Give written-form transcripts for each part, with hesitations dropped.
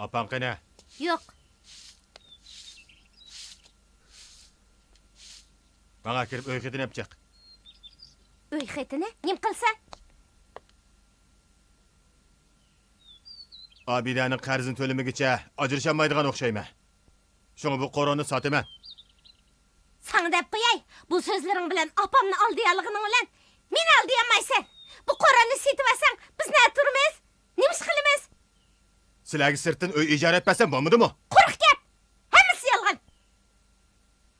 Apan qene. Yok. Bana kirip öyküdün yapacak. Öyketini nim qilsan? Abidenin qarzini төлemigicha ajrashamaydigan o'xshayman. Şunu bu qoronni sotaman. Sana dep qo'yay, bu so'zlaring bilan opamni aldayanliging bilan meni aldayamaysan. Bu qoronni setib biz ne turmiz? Nima ish qilamiz? Sizlarga sirtdan uy ijara etmasam bo'lmadimi? Quruq gap. Hammasi yolg'on.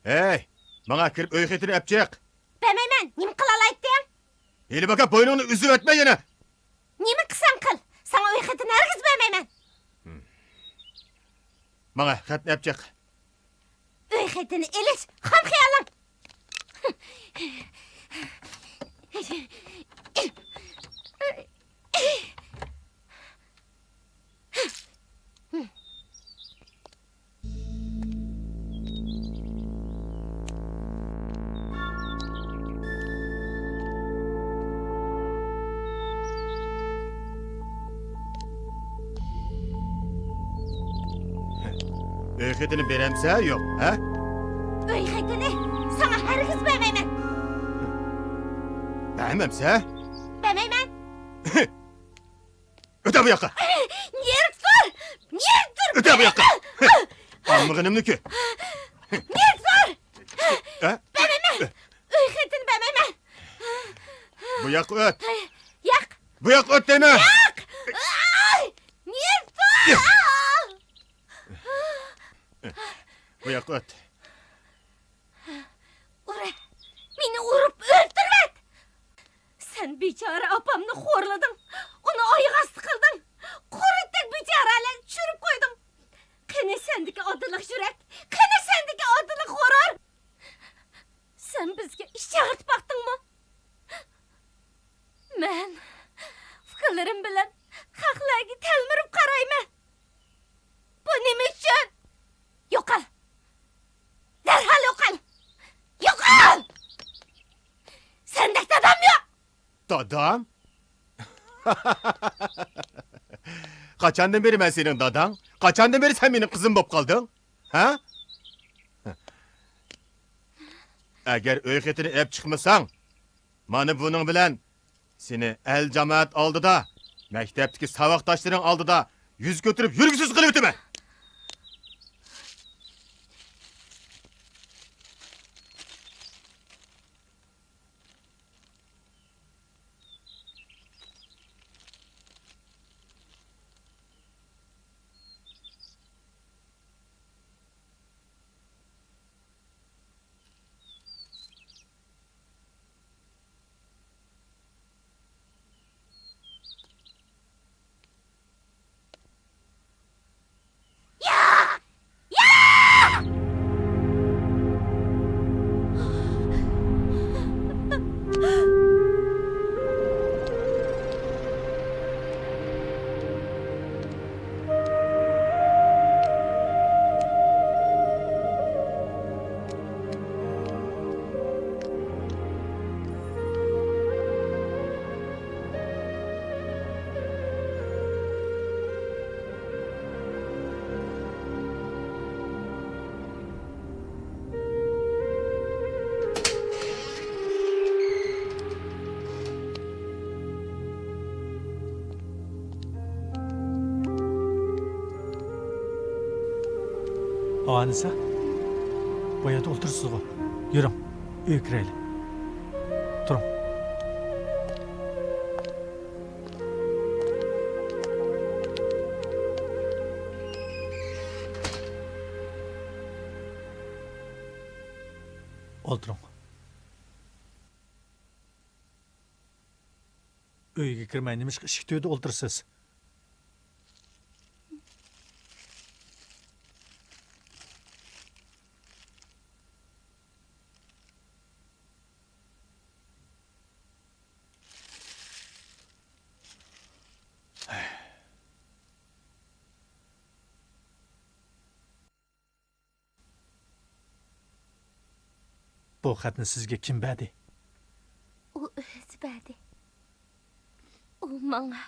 Hey, bana kirip öyküdün yapacak. Bilmayman, nima qila olaydim? Heli baka boynunu üzüp etme yine. Nima qilsam qil. Sana o'yketini hargiz bilmayman. Bana xatni yapacak. O'yketini elish ham xayolim. Öyküdünü veremse yok, ha? O'yketini sana hargiz bilmayman. Vermemse? Bilmayman. Öte bu yaka. Nerg dur! Nerg dur! Öte bu yaka. Almığınımdaki. Nerg dur! Ha? Bilmayman. O'yketini bilmayman. Bu yak öt. Yak! Bu yak öt deme. Yak! Ay! Nerg dur! Bu yak öt. Ura! Meni urib o'ldirma! Sen bechora opamni xo'rlading. Uni oyoq osti qilding. Quritik bechoralar tushirib qo'yding. Qani sendagi odillik yurak? Qani sendagi odillik g'urur? Sen bizga ish chaqirib baqdingmi? Men fikrlarim bilan haqlarga talmirib qarayman. Bu nima uchun? Yo'qol. Darhol yo'qol. Yo'qol! Sendek dadam yok. Dadam? Kaçandan beri ben senin dadan? Kaçandan beri sen benim kızım bop kaldın? Ha? Eğer öyketini hep çıkmasan, bana bunun bilen seni el cemaat aldı da, mektepteki savaktaşların aldı da, yüz götürüp yürgüsüz kılıp ötüme. Anisa, bu yerda o'tirsiz g'o. Yuring, uyga kiraylik. Turing. O'tiring. Uyga kirmay nima ishga eshik to'yida o'tirsiz? Bu xatni sizga kim berdi? U o'zi berdi. U menga.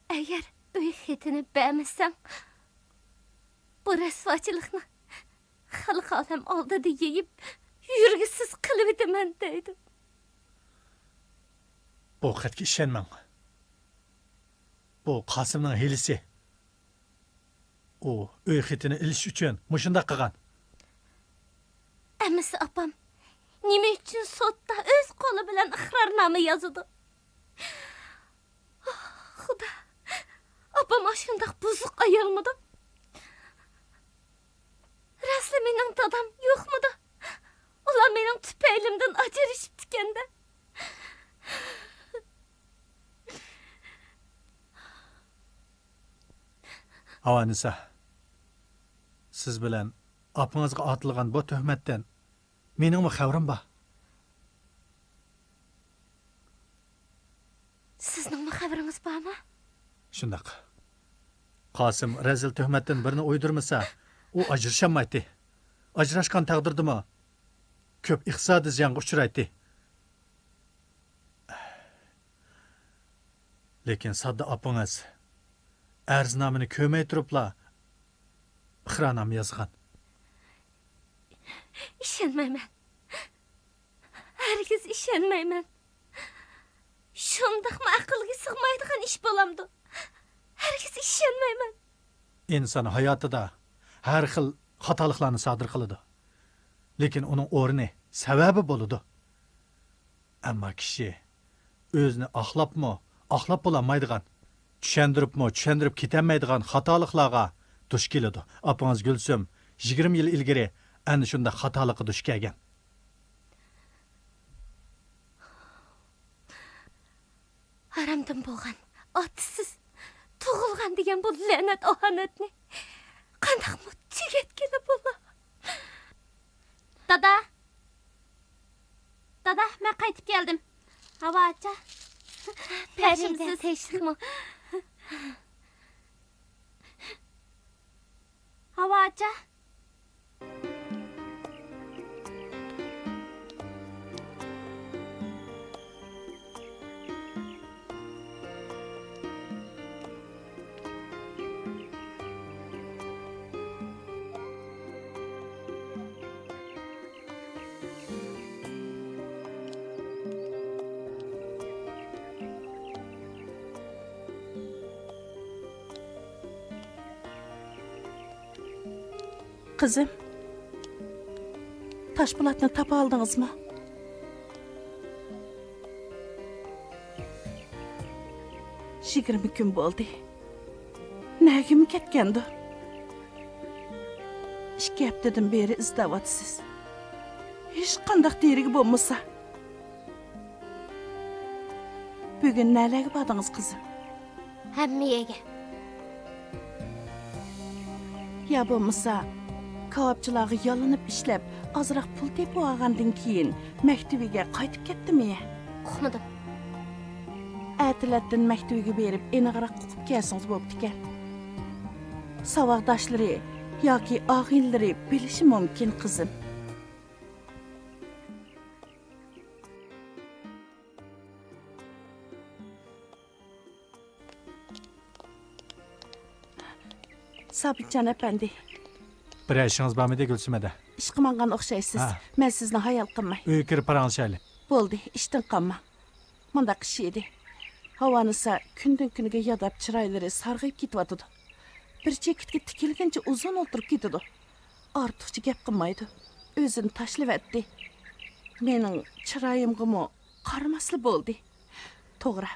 Agar uy xetini beğenmezsen bu resvaçılıkni xalq alem aldıda yeyip yürgüsüz kılıvedimen deydi. Bu xatga ishonmang. Bu Qosimning hilisi. U uy xetini ilish uchun mushunda qilgan. Əmisi apam nima üçün sotda öz qolu bilan iqrornoma yazıdı? Xuda, apam aşındaq buzuq ayolmidi? Rasli mening dadam yo'qmidi? Ular mening tüpeylimden ajrashibdikanda. Avanisa, siz bilan apangizga otilgan bu tuhmatdan meningmi xabarim bor? Sizningmi xabaringiz bormi? Shundaq. Qosim razil tuhmatdan birini o'ydirmasa, u ajrashamaydi. Ajrashgan taqdirdimi ko'p iqtisodiy ziyonga uchraydi. Lekin sodda apangiz arznamani ko'may turibla iqrornoma yozgan. İşenmeymen. Herkes işenmeymen. Şundaq mı akılga sığmaydigan iş bolamdı? Herkes işenmeymen. İnsan hayotida har xil xatoliklarni sodir qiladi. Lekin uning o'rni sababi bo'ladi. Ammo kishi o'zini axlab bo'lmaydigan, tushundirib ketolmaydigan xatoliklarga duch keladi. Apangiz Gulsum 20 yil ilgari ana shunda xatolikqa duch kelgan. Haramdan bo'lgan, otisiz tug'ilgan degan bu la'nat ohanatni qandaq tugatkani bo'la. Dada, men qaytib keldim. Havo acha. Yaxshimisiz? Tinchlikmi? Havo acha. Kızım, Taşpolat'ını tapa aldınız mı? Şigirmi gün oldu. Ne gün ketkendi? İki haftadan beri izdavatsız. Hiç kandak derigi bulmasa. Bugün nelerge badınız kızım? Hemmiyege. Ya bulmasa, kavapçılağı yalanıp işlep, azırak pul tepi ağandın keyin mektubiga qaytib ketdimi ya? Uqmadım. Әтілеттін мәктөбіге беріп, енігірақ құқып кәсіңіз болып тікен. Savaqdaşları, yoki ağinleri bilishi mumkin qizim. Sabitcan efendi, Bir ishingiz bormidi Gulsumada? ish qilmagan o'xshaysiz. Ha. Men sizni hayal qilmay. Uyga kirib paranglashayli. Bo'ldi, ishdan qolma. Mundaq ish edi. Havanisa kundan kuniga yadab chiroylari sarg'ayib ketyotidi. Bir chekitga tikilgancha uzun o'tirib ketadi. Ortiqcha gap qilmaydi. O'zini tashlab mening chiroyimgami qaramasli bo'ldi. To'g'ri.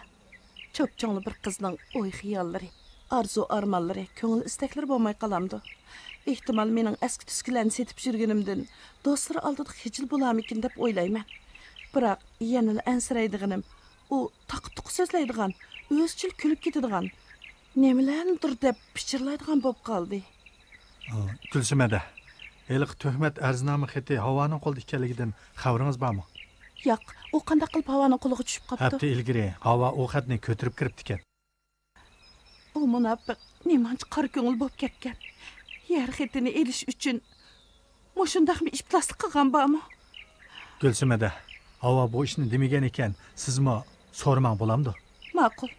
Cho'pchongli bir qizning o'y xiyollari, arzu armonlari, ko'ngil istaklari bo'lmay qolamdi. Ehtimal mening eski tuskilarni setib yurganimdan do'stlar oldida xijil bo'larmikin deb o'ylayman. Biroq yana ansiraydiganim u taqtuq so'zlaydigan, o'zchil kulib ketadigan, nimalarnidir deb pichirlaydigan bo'lib qoldi. Gulsumada. Eliq tuhmat arznoma xati havoning qo'lda ekanligidan xabaringiz bormi? Yo'q, u qanday qilib havoning qo'liga tushib Hafta qoldi? ilgari havo u xatni ko'tirib kiribdi ekan. U munofiq nemanchi qora ko'ngil bo'lib ketgan. Yer xetini elish uchun mushundaqmi ishplaslik qilgan bormi? Gulsumada. Havo bu ishni demagan ekan, sizmi so'ramang bo'lamdi? Ma'qul.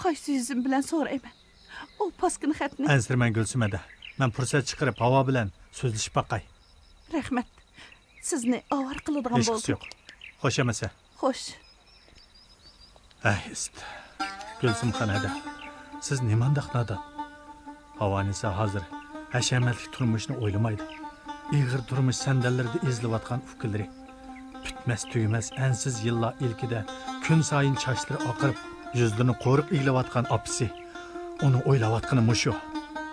Qaysi yuzim bilan so'rayman. O paskın xətni. Ensirmen Gülsüme'de. Ben fursat çıkarıp hava bilen sözleşip bakay. Rəhmət. Sizni avar qılıdığım Hiç boldu. kısı yok. Hoş emese. Xoş. Ist. Gülsüm Hanede. Siz nimandaqnadı? Havanisa hazır. Həşəmətlik turmuşunu oylamaydı. İğir turmuş sandallarda izlivatqan ufkilleri. Bitmez tüymez ensiz yıllar ilkide gün sayın çaşları akırıp yüzlerini korup iğlivatqan apisi. Onu oylavatqanı muşu.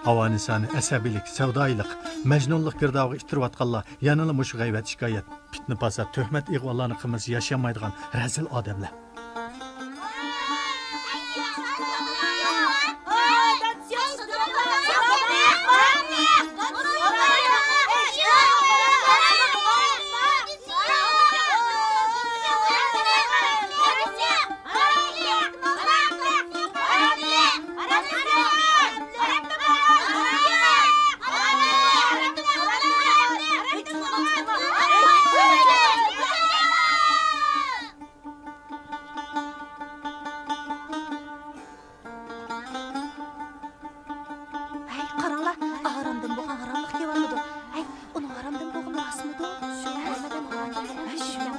Havanisanı əsəbilik, sevdayılık, mecnunluq girdavı ittirvatqanlar yanılı muşu gayvet şikayet. Pitni pasa, töhmet iğvallarını qımız yaşamaydıgan rezil adamlar. Hey, qaranglar, aramdan bo'lgan aramlik deyapti. Hey, uni aramdan bo'lgan rasmidi. Shu nimadan olingan? Hey, shu.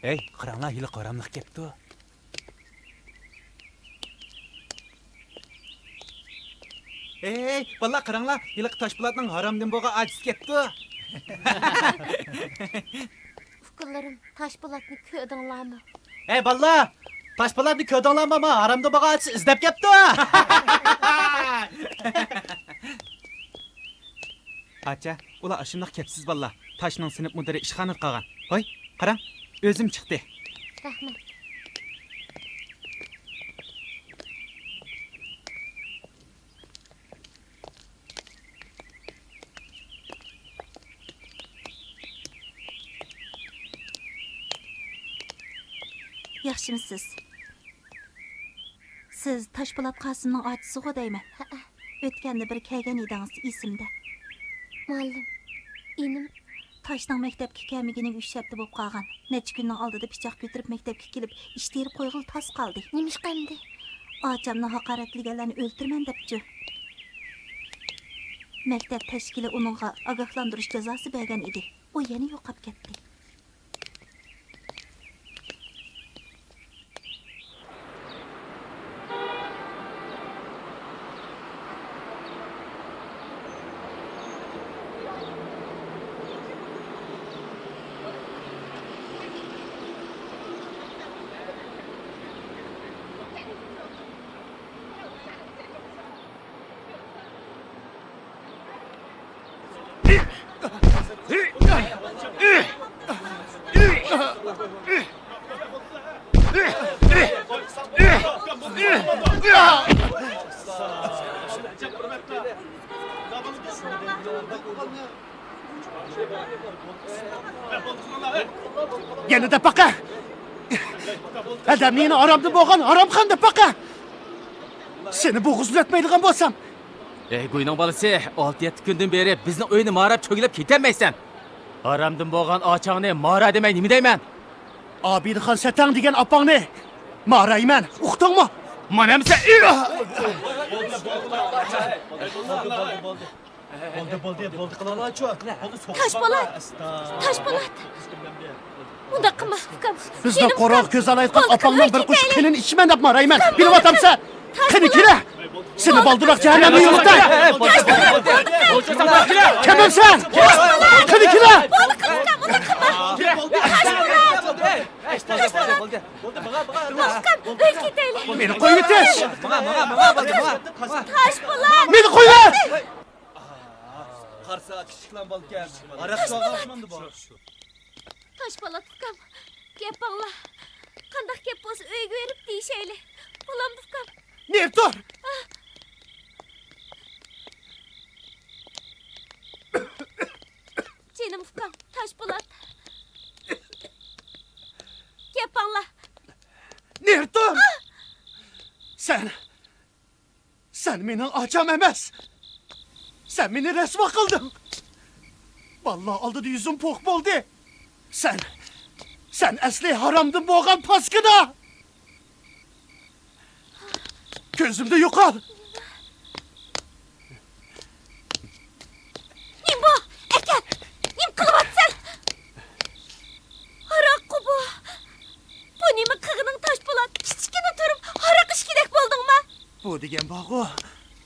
Ey, qaranglar, yili qaramliq kepti. Ey, vallahi qaranglar, yili Toshpo'latning haramdan bo'lgan ajiz kepti. Fikrlarim Toshpo'latni ko'rdinglarmi? Ey, vallahi Toshpo'latni ko'rdinglarmi? Men haramdan bo'lgan ajiz izlab kepti. Acha, ular ashundoq kepsiz vallahi. Toshning sinib mudiri ishxona qilgan. Voy, qarang, o'zim chiqdi. Rahmat. Yaxshimisiz? Siz Toshpo'lat Qosimning ochisi-ku deyman. O'tganda bir kelgan edingiz esimda. Muallim, inim Toshning maktabga kelmagining 3 hafta bo'lib qolgan. Necha kunning oldida pichoq ko'tarib maktabga kelib, ish terib qo'yg'il tas qoldi. Nima ish qildi? Ochamni haqoratlaganlarni o'ltirman debchi. Maktab tashkili uningga ogohlantirish jazosi bergan edi. U yana yo'qolib ketdi. Yanında baka. Adamını aramda boğan aramxanda baka. Seni boğuzlatmaydigan bolsam. Ey Guyning balası, 6-7 gündün beri bizning uyni marab cho'gilib ketenmaysan. Aramdan bo'lgan ochangni mara demay nima deyman? Abidxon Satang degan opangni marayman. Uqdingmi? Mana hamsa. Toshpo'lat. Unda qilma, ukam. Bizni qo'roq ko'z olayotgan opangning bir qush qinin ichman deb marayman. Bilib otamsan. Qani kela. Seni baldırak cehenneme yolukta. Kimimsen? Qani kela. Meni qo'yib yetish. Toshpo'lat. Meni qo'yib. Qarsa kichiklan balkan. Arab chog'ashmandi bu. Toshpo'lat ukam. Gapinglar. Qanday gap bo'lsa uyga berib deyishayli. Bo'lamdi ukam. Ne dur? Canım ufkam, Taşpolat. Gep anla. Nerede? Sen beni açam emez. Sen beni resme kıldın. Vallahi aldı da yüzüm pok oldu. Sen esli haramdın boğan paskına. Gözümde yok al. Nim bu, eken, nim kılıbat sen. Harak kubu. Bu nimi kığının Taşpolat. Kiçikine turub, harak işkidek buldun mu? Bu degen bağı,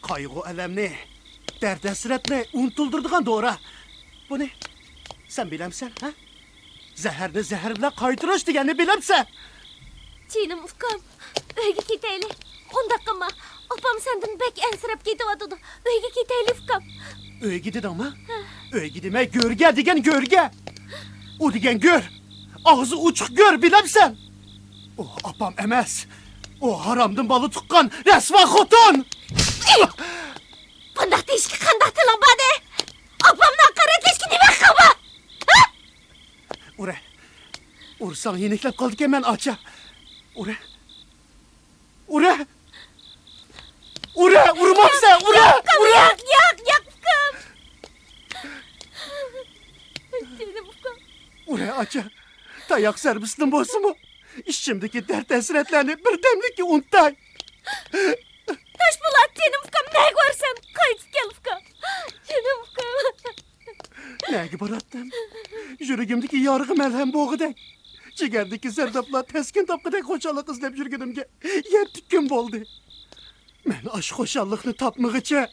kaygı elemni, dert esretni unutuldurduğun doğru. Bu ne? Sen bilemsen ha? Zehirli zehir bile kaytırış degeni bilemsen. Canım ufkam, öyge giteyli. 10 dakika mı? Opam senden bek ensirep gidiyordu. Öyge giteyli ufkam. Öyle gidin ama. Öyle gidime gölge degen gölge. O degen gör. Ağzı uçuk gör bilemsen. O apam emez. O haramdın balı tukkan resmen hotun. Bundak değişki kandahtı lan bade. Opamdan karatleşki nime kaba. Ure. Ursan yeniklep kaldık hemen aça. Ure. Urmam sen. Ure. Yak ufkam. Canım ufkam. Ure aça. Dayak servisinin bozu mu? İşimdeki dert esretlerini bir demlik ki untay. Taşpolat canım ufkam, ne görsem kayıt gel ufkam. Canım ufkam. Ne gibi attım? Yüreğimdeki yargı melhem boğudek. Cigerdeki serdapla teskin tapkıdek hoşallık izlep yürgünümge yer tüküm boldu. Men aşk hoşallıkını tapmak için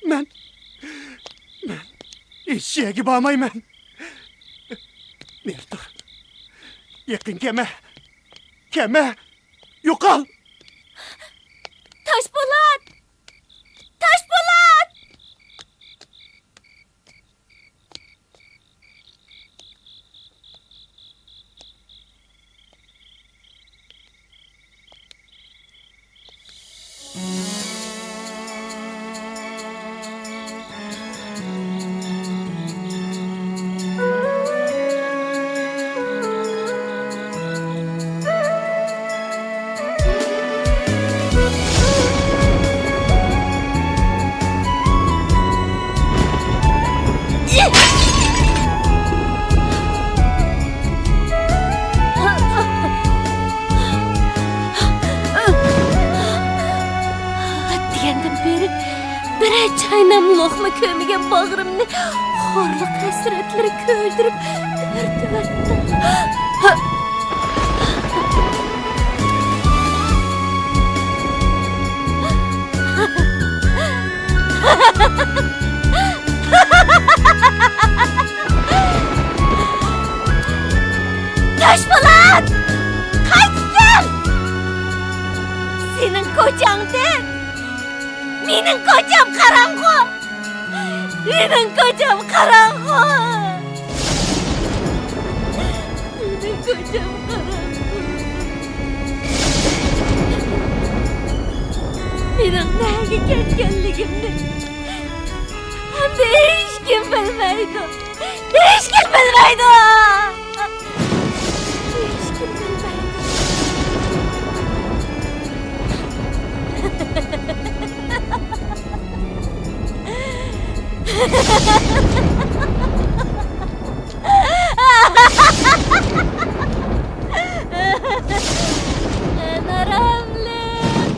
men işçiye gibi amay men. Nerede? Yakın keme yok al. Taşpolat. Taşpolat. Diyenden beri bir çaynam lokma kömügen bağrımını horluk hasretleri köldürüp örtüverdi. Taşpolat! Kayıt gel! Senin kocan değil. Benim kocam karango. Benim kocam karango. Benim kocam karango. Benim nereye ketkenligimni hem de hiç kim bilmeydi. Hiç kim bilmeydi. Hiç kim bilmeydi. Ben aramlım,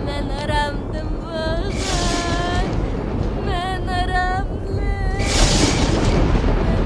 ben aramdım bağlar. Ben aramlım, ben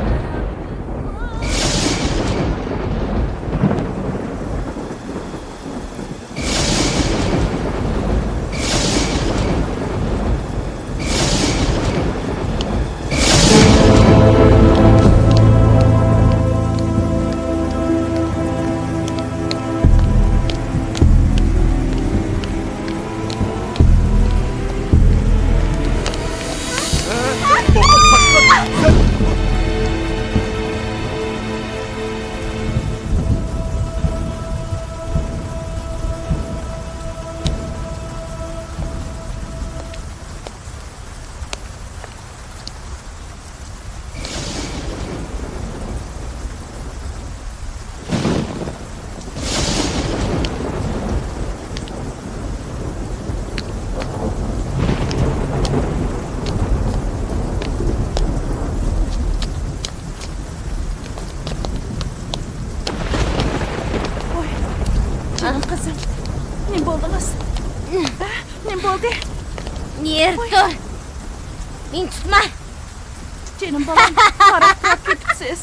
Canım balam, qarab turib ketibsiz.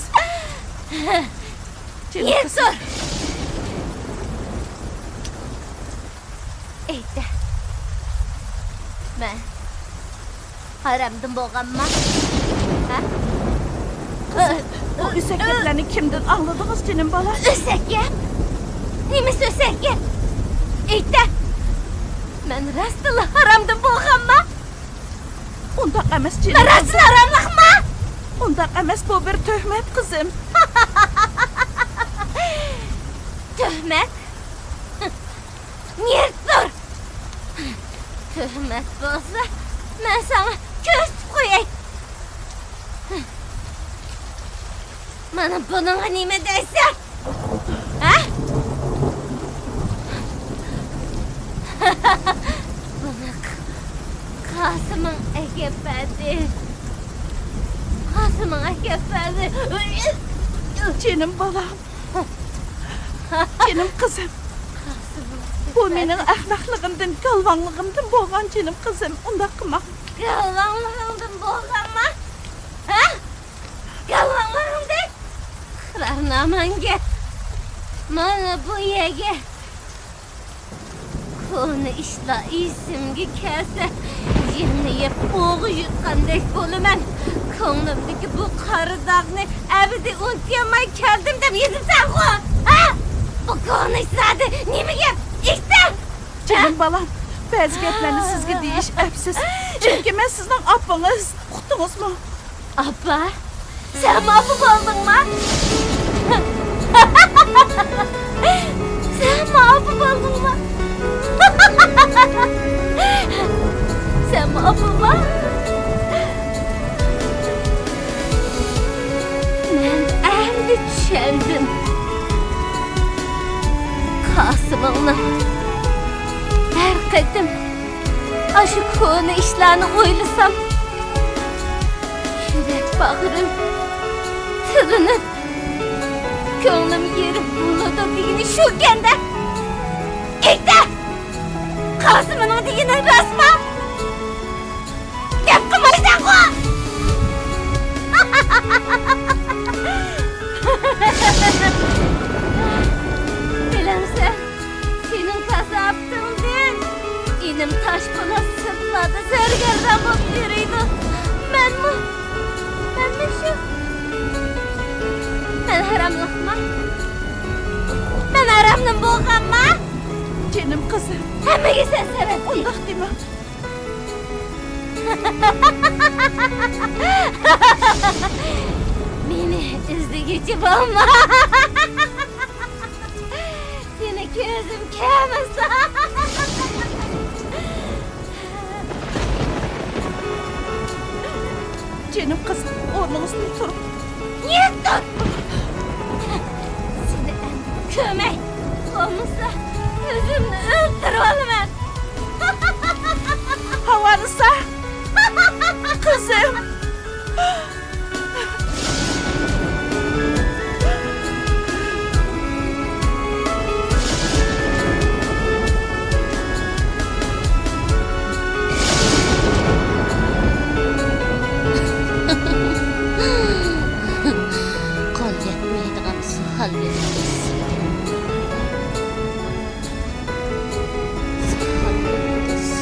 Canım Yer kızım. dur. Eydi. Ben haramdan boğanma. Ha? O üsek geplerini kimden anladınız canım balam? Ösek gep. Neymiş ösek gep? Eydi. Ben rastla haramdan boğanma. Ondan emas Ben canım. rastla haramlıqma. Ondan emas bu bir töhmet kızım. Töhmet. Yer dur. Töhmet bolsa ben sana göz koyayım. Bana bununla nime deysen? Ha? Bana Kasım'ın ekepedi. Kasım'ın ekepedi. Canım balam. Canım kızım. Bu mening ahmoqligimdan, galvanligimdan bo'lgan canım kızım. Unda qilma. Galvanlığımdan boğanma. Ha? Galvanlığımdan? Kırarnaman Mana bu yege. Konu işla isimgi kelse yeniyip boğu yutqandek boluman. Ko'nglimdagi bu qari dog'ni abidi unutmay keldim deb yezibsan ku. Ha? Bu konu işladi. Nima gap? İşte. Canım balam, bazı geplarni sizga deyish afsus. Chunki men sizning opangiz, uqdingizmi? Abba, sen mahbub oldun mu? Sen mahbub oldun mu? Sen mahbub mu? Ben endi düşendim. Kasım'ınla her kadın aşı konu işlerini oylasam yürek bağırım tırınıp gönlüm yeri buludu diyini şu kende İkte Kasım'ın diyini rasma gep kımaysan ku Bilemse senin kasaptığın inim taş bana sırtladı sergerden bak yürüydü Ben mi şu Ben haramlıqma Ben haramlı boğanma Canım kızım. Hemmeyi sen sebep Undaq deme. Beni izleyici olma Seni gözüm kemasa Canım kızım, o'rningizdan turib. Niye dur? Seni en kömek olmasa özümü öldürüp alıver. Havanisa. Kızım. Qol yetmaydigan suhal beramiz. Suhal beramiz.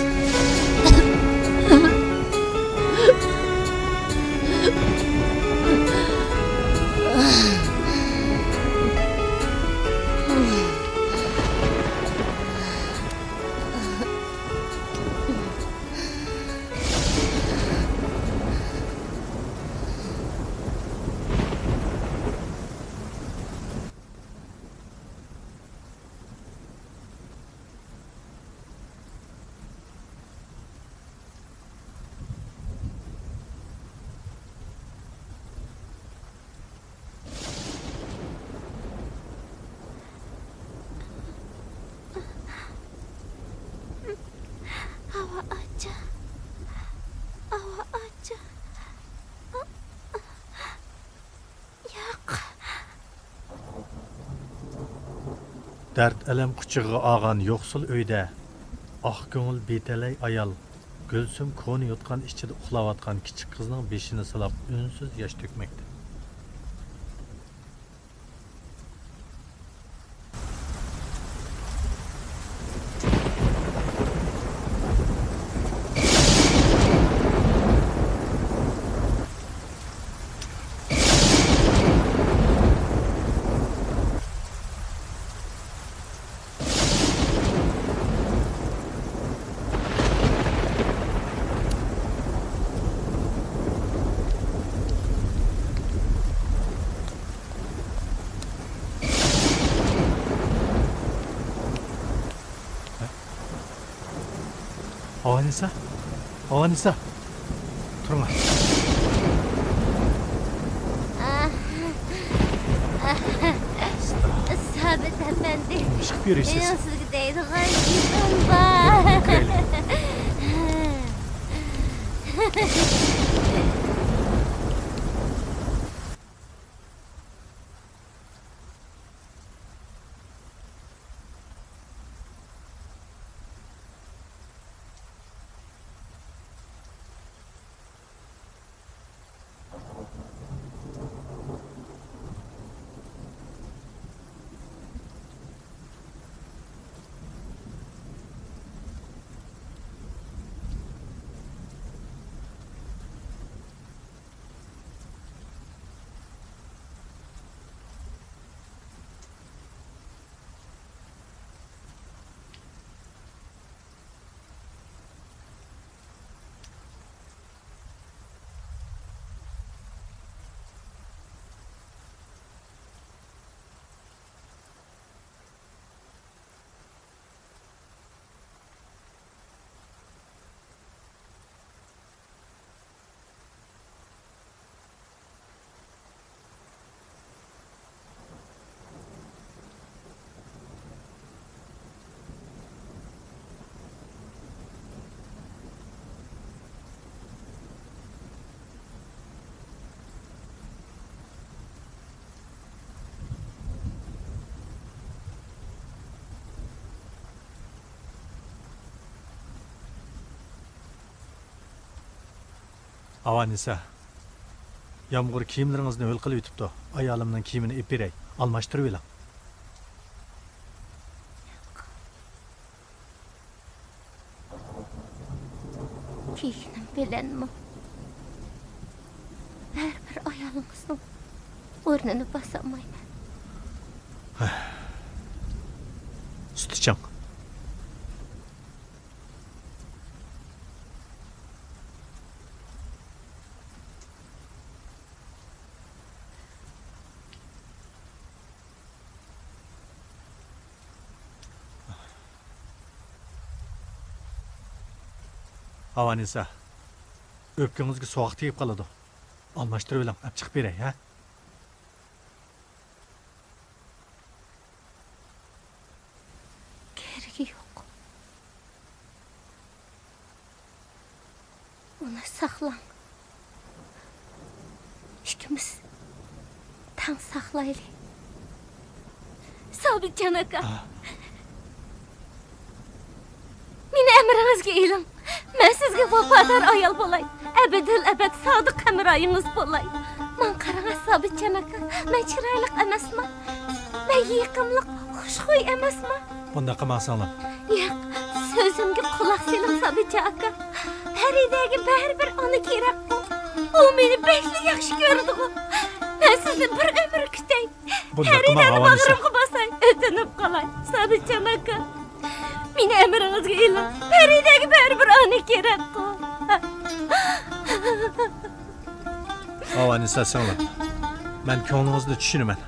Hava aca. Hava aca. Yo'q. Dard alam quchig'i og'an yo'qsul uyda oq ko'ngil betalay ayol Gülsüm konu yotgan içinde uxlayotgan kichik qizning beshini silab unsiz yosh to'kmoqda. Avanisa? Avanisa? Turma. Sabit efendi. Çıkıp yürüyorsunuz. Benim sizge deydiğin gizim var. Gel. Avanisa. Yağmur kiyimleringizni öl qilib yutibdi. Ayolimning kiyimini ip beray. Almashtirib oling. Kiyinim bilenmi? Her bir ayağınızın ornunu basamayman. Süt içing. Avanisa. Öpkеңizге soğuk tegib qoladi. Almashtirib oling, olib chiqib beray, ha? Gergi yok. Onu saklan. İkimiz tam saklaylı. Sabitcan aka. Meni emrinizge elim. Ben sizge vafadar ayal bolay. Ebedil ebed sadık emrayınız bolay. Man qarana Sabitcan aka. Men çiraylık emasman. Men yıkımlık, hoşxoy emasman. Bunda qilmasanglar. Yo'q, so'zimga quloq seling Sabitcan aka. Haridagi baribir ona kerak bu. U meni bekli yaxshi ko'rdi. Men sizni bir umr kutay. Bunda qilma Avanisa. Bag'rimga bosang, o'tinib qolay. Sabitcan aka. Meni emringizga eling. Haridagi baribir ona kerak bu. Avanisa singlim. Men ko'nglingizni tushunaman.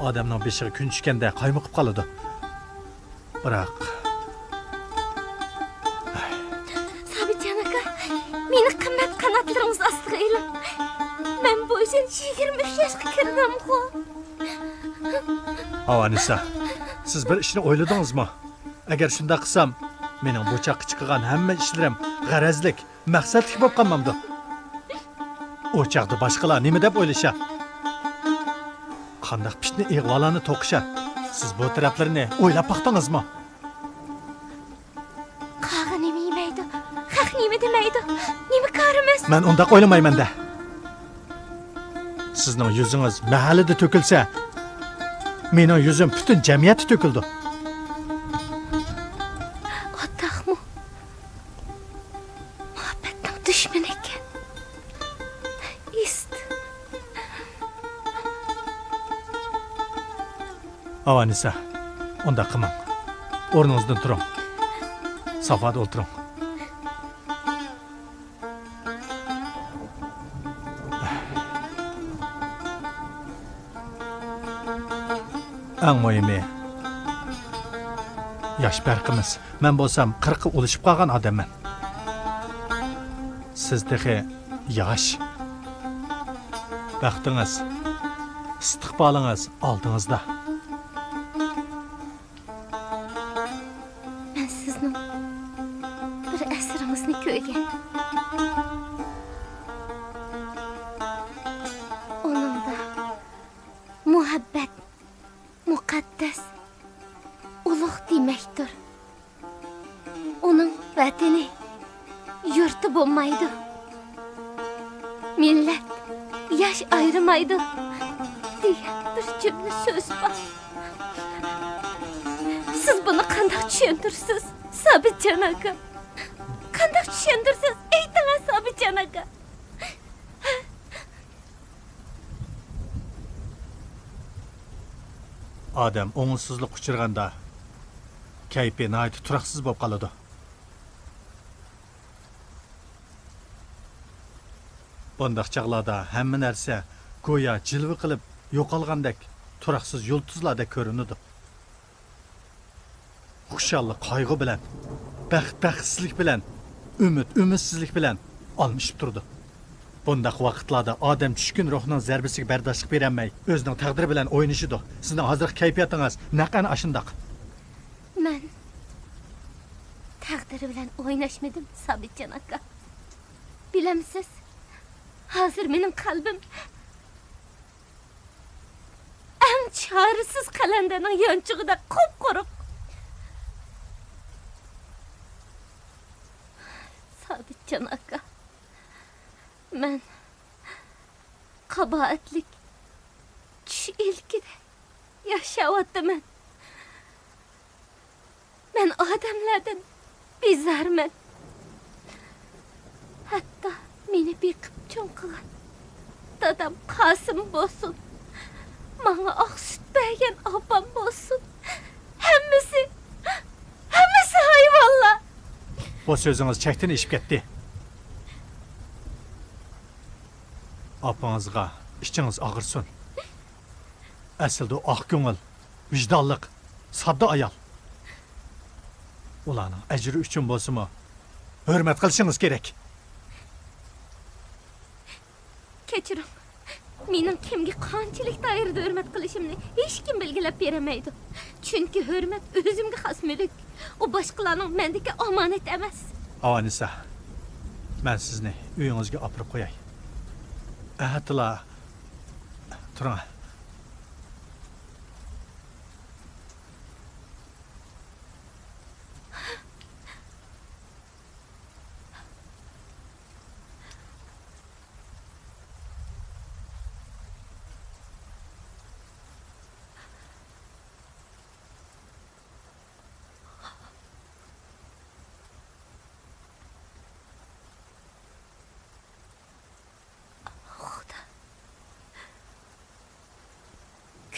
Odamning beshiga kun tushganda qaymoqib qoladi. Biroq Sabitcan aka, meni qimmat qanotlaringiz ostiga eling. Men bu uchun 23 yoshga kirdim ku. Avanisa, siz bir ishni o'yladingizmi? Agar shunday qilsam, mening bu chaqqa chiqgan hamma ishlarim g'arazlik, maqsadlik bo'lib qolmamdi. O chaqda boshqalar nima deb o'ylasha? Qanday pishni ig'volarni to'qisha? Siz bu taraflarni o'ylab baqdingizmi? Qağı nima yemaydi? Haq nima demaydi? Men undaq o'ylamayman da. Sizning yuzingiz mahallada to'kilsa, mening yuzim butun jamiyatda to'kildi. Otaqmı? Muhabbetning düşmanı ekan. Ist. Avanisa, undaq qilmang. O'rningizdan turing. Safada o'tiring. Eng muhimi yosh farqimiz. Men bo'lsam 40 yil o'lishib qolgan odamman. Siz tehi yosh. Baxtingiz, istiqbolingiz oldingizda. Ben sizning bir əsringizni ko'rgan. Onunda muhabbet muqaddas ulug' demakdir. Onun vatani yurti bo'lmaydi. Millat yaş ayırmaydı degan bir cümle söz var. Siz bunu qanday tushuntirsiz, Sabitjon aka? Qanday tushuntirsiz? Ayting, Sabitjon aka. Odam o'ngsizlik uchirganda kayfi nihoyat turaqsiz bo'lib qoladi. Bundaq chaqlarda hamma narsa go'yo jilva qilib yo'qolgandek turaqsiz yulduzlarda ko'rinadi. Xushallik qayg'u bilan, baxtsizlik bilan, umidsizlik bilan almishib turdi. Bundaq vaqtlarda odam tushkun ruhning zarbasiga bardoshlik berolmay, o'zining taqdiri bilan o'ynashidir. Sizning hozirgi kayfiyatingiz naqani ashundaq. Men taqdiri bilan o'ynashmadim, Sabitjon aka. Bilamsiz, hozir mening qalbim eng chorasiz qalandaning yonchug'ida qop-quruq. Sabitjon aka, men qaboatlik tush ilkida yashayapman. Men odamlardan bezarman. Hatta meni beqib cho'ng qilgan dadam Qosim bo'lsin, menga oq sut bergan opam bo'lsin, hammasi hayvonlar. Bu so'zingiz chakdan eshib ketdi. Opangizga ichingiz og'irsin. Aslida u oq ko'ngil, vijdonliq, sodda ayol. Ularning ajri uchun bo'lsa-mu, hurmat qilishingiz kerak. Kechiring. Mening kimga qanchalik doirada hurmat qilishimni hech kim belgilab beramaydi. Chunki hurmat o'zimga xos mulk. U boshqalarning mendagi omonat emas. Avanisa, men sizni uyingizga olib qo'yay. Ahatla turing.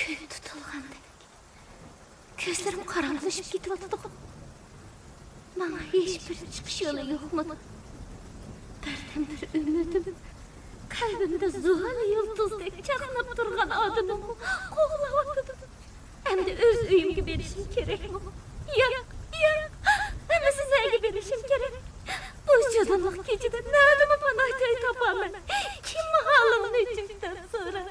Gün tutulgandek. Gözlerim karanlıklaşıp gidiyordu. Bana hiçbir çıkış yolu yokmadı. Derdimdir ümidim. Kalbimde zuhal yıldızdek çakınıp durgan adımımı koğlavadım. Hem de öz üyümge berişim gerek. Yok. Hem de size berişim gerek. Bu cadılık gecede ne adımı bana çay taparlar. Kim halımın içinden sonra.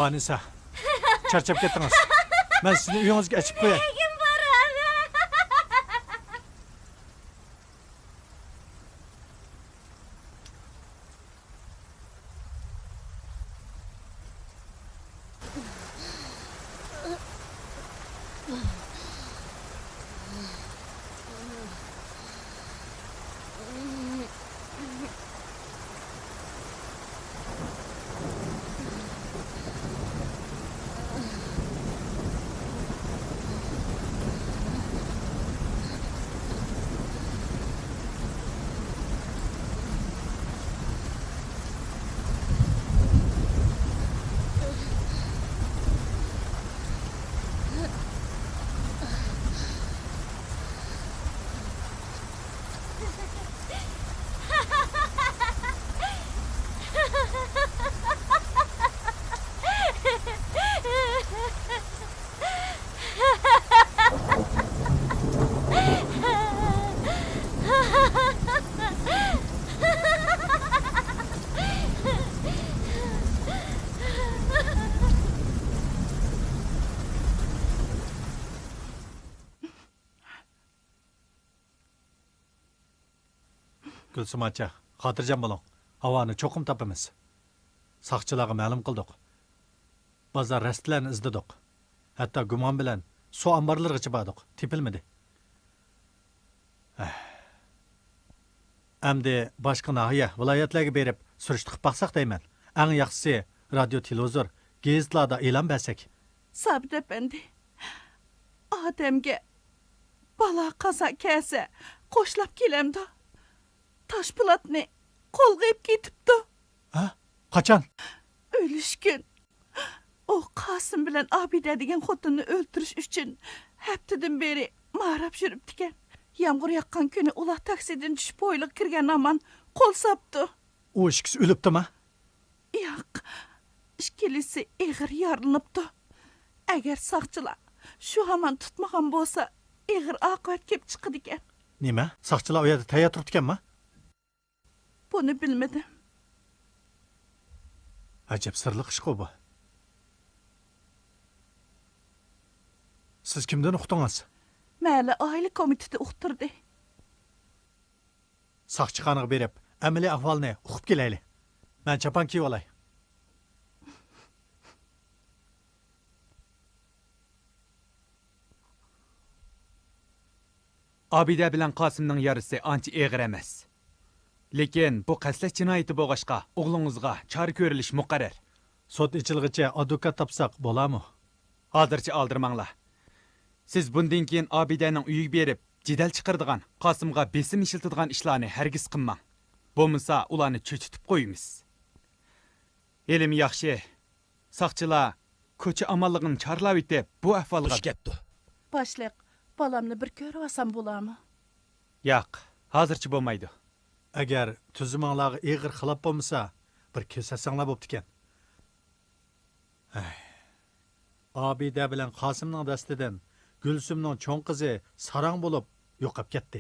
Anisa, charchab ketdingiz. Men sizni uyingizga achib qo'yay. Kim boradi? Gülsüm acha, xotirjam bo'ling. Havoni cho'qim topamiz. Saqchilarga ma'lum qildik. Bozor rastlarni izladik. Hatto gumon bilan suv omborlarigacha bordik. Tepilmadi. Endi boshqa nahiya, viloyatlarga berib surishtirib baqsaq deyman. Eng yaxshisi radio, televizor, gazetlarda e'lon bersak. Sabit efendi. Ademge bala kaza kelse qo'shlab kelamdi. Toshpo'latni qo'lg'ib ketibdi. Ha? Qachon? O'lishgan. O Qosim bilan Abida degan xotinni o'ltirish uchun haftadan beri ma'rab yuribdi-ekan. Yomg'ir yoqqan kuni ular taksidan tushib poyliq kirgan aman qo'l sapdi. U ishkisi o'libdimi? Yo'q. Ishkilisi ig'ir yorilibdi. Agar saqchilar shu hamon tutmagan bo'lsa, ig'ir oqibat kelib chiqadi ekan. Nima? Saqchilar u yerda tayyor turibdi-ekanmi? Buni bilmadim. Ajab sirli ish bu. Siz kimdan uqdingiz? Mayli oila komiteti uqtirdi. Saqchixonaga berib, amaliy ahvolni uqib kelaylik. Men chapon kiyib olay. Abida bilan Qosimning yarisi ancha eg'ir emas. Lekin bu qaslat jinoyati bo'lg'ashqa o'g'lingizga chora ko'rilish muqarrar. Sud ichilg'icha advokat topsaq bo'ladimi? Hozircha oldirmanglar. Siz bundan keyin Abidaning uyiga berib, jidal chiqirdigan, Qosimga besim ishiltadigan ishlarni hargiz qilmang. Bo'lmasa ularni cho'chitib qo'yamiz. Elim yaxshi. Saqchilar ko'cha amalligini chorlab etib, bu ahvolga ketdi. Boshliq, bolamni bir ko'rib olsam bo'ladimi? Yo'q, hozircha bo'lmaydi. Agar tuzumanglarga ig'ir xilop bo'lmasa, bir kesasanglar bo'pti ekan. Abida bilan Qosimning dastidan Gulsumning cho'ng qizi sarang bo'lib yo'qolib ketdi.